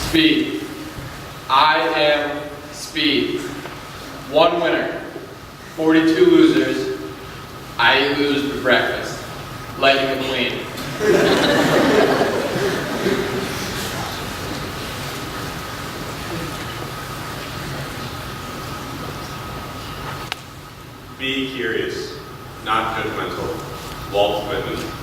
Speed. I am Speed. One winner, 42 losers. I lose for breakfast. Lightning McQueen. Be curious, not judgmental. Walt Whitman.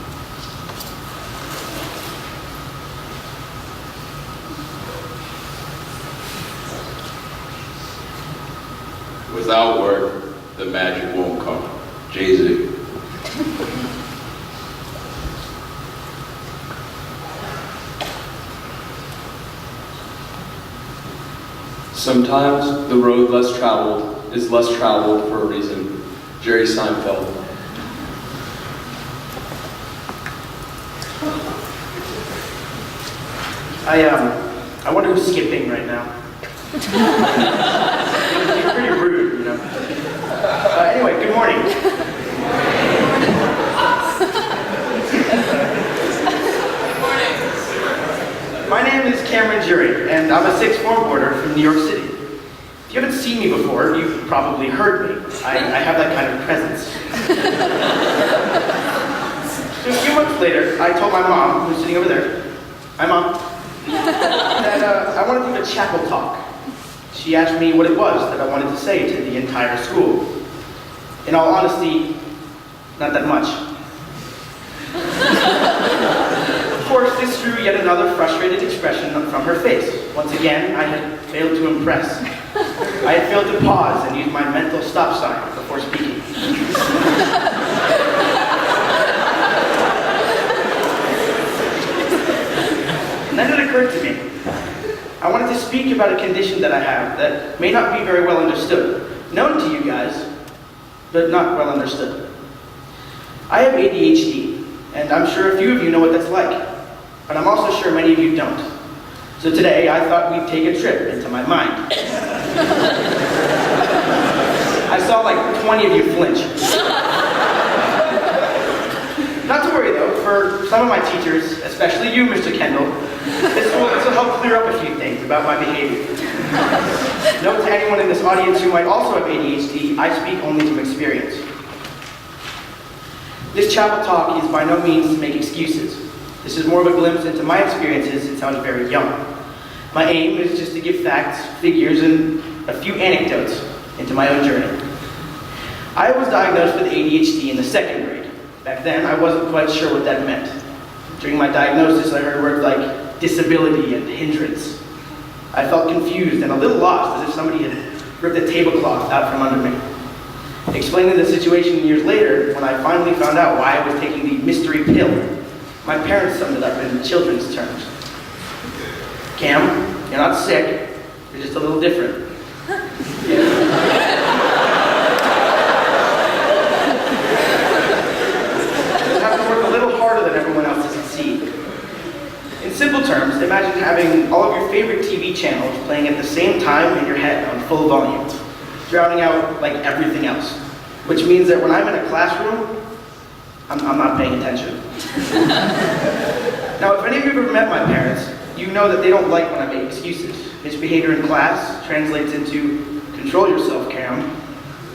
Without work, the magic won't come. Jay-Z. Sometimes the road less traveled is less traveled for a reason. Jerry Seinfeld. I wonder who's skipping right now. It's pretty rude, you know. Anyway, good morning. My name is Cameron Jury, and I'm a sixth form boarder from New York City. If you haven't seen me before, you've probably heard me. I have that kind of presence. So a few months later, I told my mom, who's sitting over there, hi Mom, that I wanted to give a chapel talk. She asked me what it was that I wanted to say to the entire school. In all honesty, not that much. Of course, this drew yet another frustrated expression from her face. Once again, I had failed to impress. I had failed to pause and use my mental stop sign before speaking. And then it occurred to me. I wanted to speak about a condition that I have that may not be very well understood. Known to you guys, but not well understood. I have ADHD, and I'm sure a few of you know what that's like. But I'm also sure many of you don't. So today, I thought we'd take a trip into my mind. I saw like 20 of you flinch. Not to worry though, for some of my teachers, especially you, Mr. Kendall, this will help clear up a few things about my behavior. Note to anyone in this audience who might also have ADHD, I speak only from experience. This chapel talk is by no means to make excuses. This is more of a glimpse into my experiences since I was very young. My aim is just to give facts, figures, and a few anecdotes into my own journey. I was diagnosed with ADHD in the second grade. Back then, I wasn't quite sure what that meant. During my diagnosis, I heard words like disability and hindrance. I felt confused and a little lost, as if somebody had ripped a tablecloth out from under me. Explaining the situation years later, when I finally found out why I was taking the mystery pill, my parents summed it up in children's terms. Cam, you're not sick, you're just a little different. You have to work a little harder than everyone else to succeed. In simple terms, imagine having all of your favorite TV channels playing at the same time in your head on full volume, drowning out like everything else. Which means that when I'm in a classroom, I'm not paying attention. Now, if any of you have ever met my parents, you know that they don't like when I make excuses. Misbehavior in class translates into control yourself, Cam.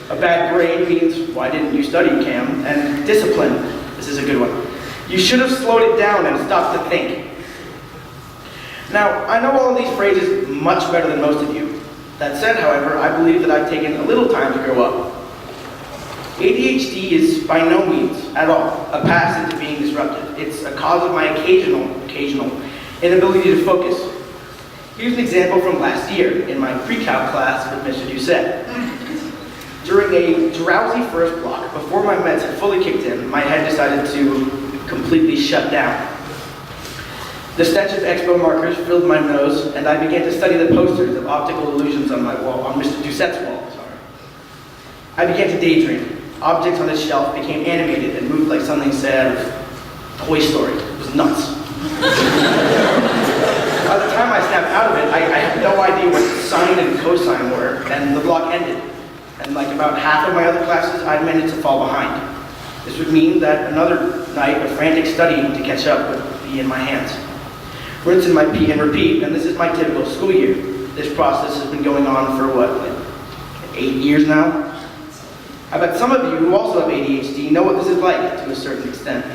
A bad grade means why didn't you study, Cam? And discipline, this is a good one. You should have slowed it down and stopped to think. Now, I know all of these phrases much better than most of you. That said, however, I believe that I've taken a little time to grow up. ADHD is by no means, at all, a path into being disrupted. It's a cause of my occasional inability to focus. Here's an example from last year in my pre-calc class with Mr. Doucette. During a drowsy first block, before my meds had fully kicked in, my head decided to completely shut down. The stench of expo markers filled my nose, and I began to study the posters of optical illusions on my wall, on Mr. Doucette's wall. I began to daydream. Objects on the shelf became animated and moved like something said of Toy Story. It was nuts. By the time I snapped out of it, I had no idea what sine and cosine were, and the block ended. And like about half of my other classes, I'd managed to fall behind. This would mean that another night of frantic studying to catch up would be in my hands. rinse and repeat, and this is my typical school year. This process has been going on for what, like 8 years now? I bet some of you who also have ADHD know what this is like to a certain extent.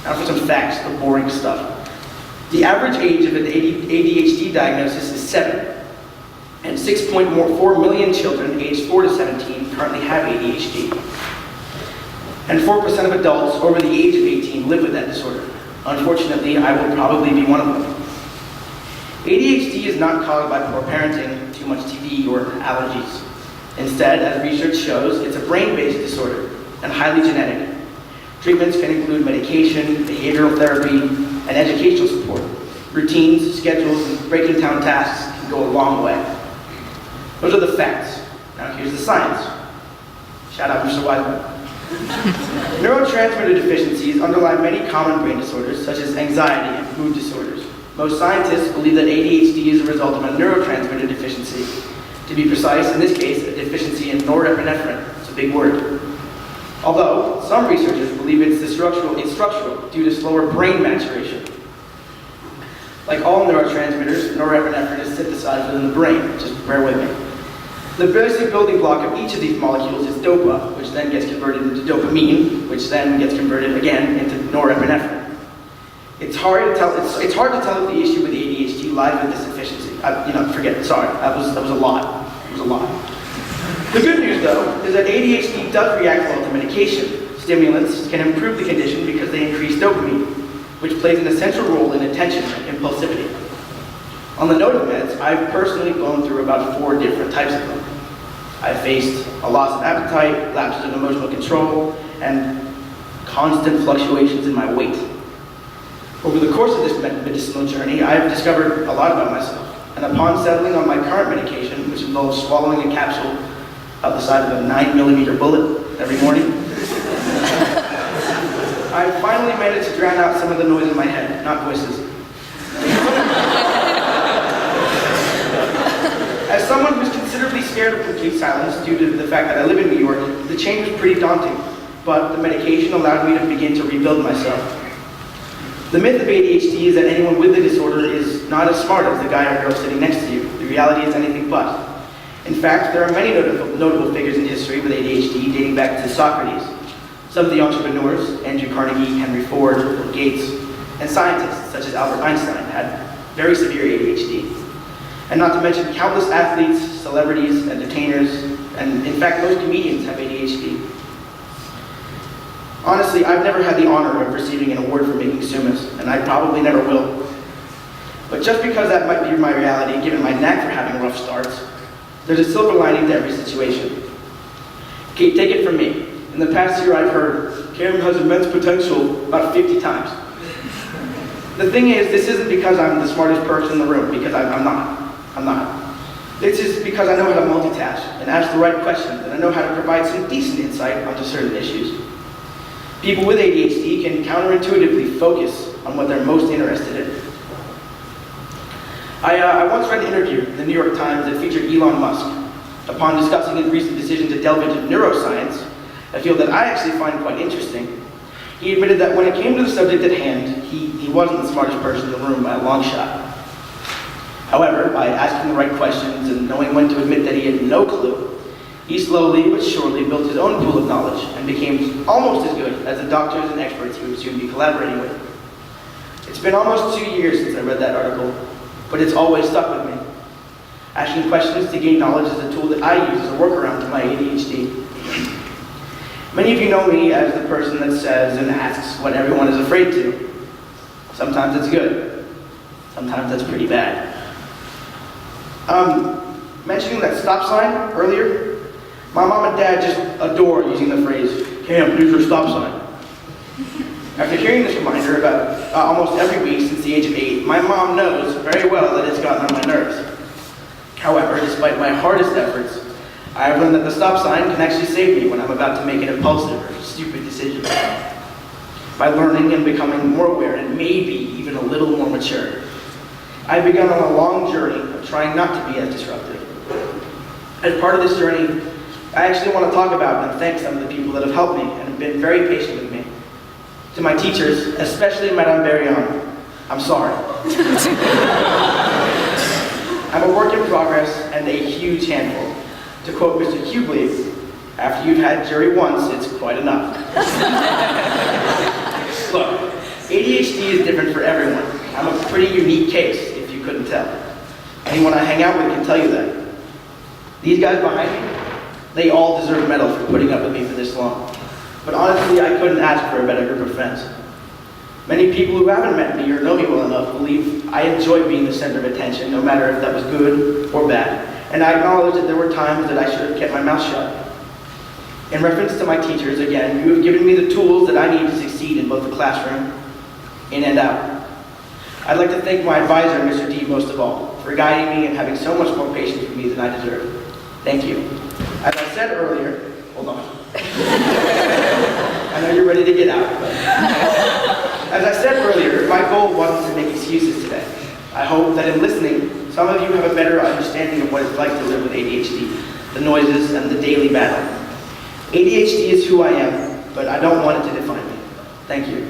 Now for some facts, the boring stuff. The average age of an ADHD diagnosis is 7, and 6.4 million children aged 4 to 17 currently have ADHD. And 4% of adults over the age of 18 live with that disorder. Unfortunately, I will probably be one of them. ADHD is not caused by poor parenting, too much TV, or allergies. Instead, as research shows, it's a brain-based disorder and highly genetic. Treatments can include medication, behavioral therapy, and educational support. Routines, schedules, and breaking down tasks can go a long way. Those are the facts. Now here's the science. Shout out Mr. Wiseman. Neurotransmitter deficiencies underlie many common brain disorders, such as anxiety and mood disorders. Most scientists believe that ADHD is a result of a neurotransmitter deficiency. To be precise, in this case, a deficiency in norepinephrine. It's a big word. Although, some researchers believe it's structural due to slower brain maturation. Like all neurotransmitters, norepinephrine is synthesized within the brain. Just bear with me. The basic building block of each of these molecules is DOPA, which then gets converted into dopamine, which then gets converted again into norepinephrine. It's hard to tell if the issue with ADHD lies with this deficiency. Forget it. Sorry, that was a lot. It was a lot. The good news, though, is that ADHD does react well to medication. Stimulants can improve the condition because they increase dopamine, which plays an essential role in attention and impulsivity. On the note of meds, I've personally gone through about 4 different types of them. I've faced a loss of appetite, lapses of emotional control, and constant fluctuations in my weight. Over the course of this medicinal journey, I've discovered a lot about myself, and upon settling on my current medication, which involves swallowing a capsule about the size of a 9mm bullet every morning, I finally managed to drown out some of the noise in my head, not voices. As someone who's considerably scared of complete silence due to the fact that I live in New York, the change was pretty daunting, but the medication allowed me to begin to rebuild myself. The myth of ADHD is that anyone with the disorder is not as smart as the guy or girl sitting next to you. The reality is anything but. In fact, there are many notable figures in history with ADHD dating back to Socrates. Some of the entrepreneurs, Andrew Carnegie, Henry Ford, Bill Gates, and scientists such as Albert Einstein had very severe ADHD. And not to mention countless athletes, celebrities, entertainers, and in fact most comedians have ADHD. Honestly, I've never had the honor of receiving an award for making sumas, and I probably never will. But just because that might be my reality, given my knack for having rough starts, there's a silver lining to every situation. Okay, take it from me. In the past year, I've heard, Cam has immense potential about 50 times. The thing is, this isn't because I'm the smartest person in the room, because I'm not. This is because I know how to multitask and ask the right questions, and I know how to provide some decent insight onto certain issues. People with ADHD can counterintuitively focus on what they're most interested in. I once read an interview in the New York Times that featured Elon Musk. Upon discussing his recent decision to delve into neuroscience, a field that I actually find quite interesting, he admitted that when it came to the subject at hand, he wasn't the smartest person in the room by a long shot. However, by asking the right questions and knowing when to admit that he had no clue, he slowly but surely built his own pool of knowledge and became almost as good as the doctors and experts he would soon be collaborating with. It's been almost 2 years since I read that article, but it's always stuck with me. Asking questions to gain knowledge is a tool that I use as a workaround to my ADHD. Many of you know me as the person that says and asks what everyone is afraid to. Sometimes it's good. Sometimes that's pretty bad. Mentioning that stop sign earlier, my mom and dad just adore using the phrase, Cam, use your stop sign. After hearing this reminder about almost every week since the age of 8, my mom knows very well that it's gotten on my nerves. However, despite my hardest efforts, I have learned that the stop sign can actually save me when I'm about to make an impulsive or stupid decision. By learning and becoming more aware and maybe even a little more mature, I've begun on a long journey of trying not to be as disruptive. As part of this journey, I actually want to talk about and thank some of the people that have helped me and have been very patient with me. To my teachers, especially Madame Berrion, I'm sorry. I'm a work in progress and a huge handful. To quote Mr. Hughley, after you've had Jerry once, it's quite enough. Look, ADHD is different for everyone. I'm a pretty unique case, if you couldn't tell. Anyone I hang out with can tell you that. These guys behind me, they all deserve medals for putting up with me for this long. But honestly, I couldn't ask for a better group of friends. Many people who haven't met me or know me well enough believe I enjoy being the center of attention, no matter if that was good or bad. And I acknowledge that there were times that I should have kept my mouth shut. In reference to my teachers, again, you have given me the tools that I need to succeed in both the classroom, in and out. I'd like to thank my advisor, Mr. D, most of all, for guiding me and having so much more patience with me than I deserve. Thank you. As I said earlier, hold on. I know you're ready to get out, but as I said earlier, my goal wasn't to make excuses today. I hope that in listening, some of you have a better understanding of what it's like to live with ADHD, the noises and the daily battle. ADHD is who I am, but I don't want it to define me. Thank you.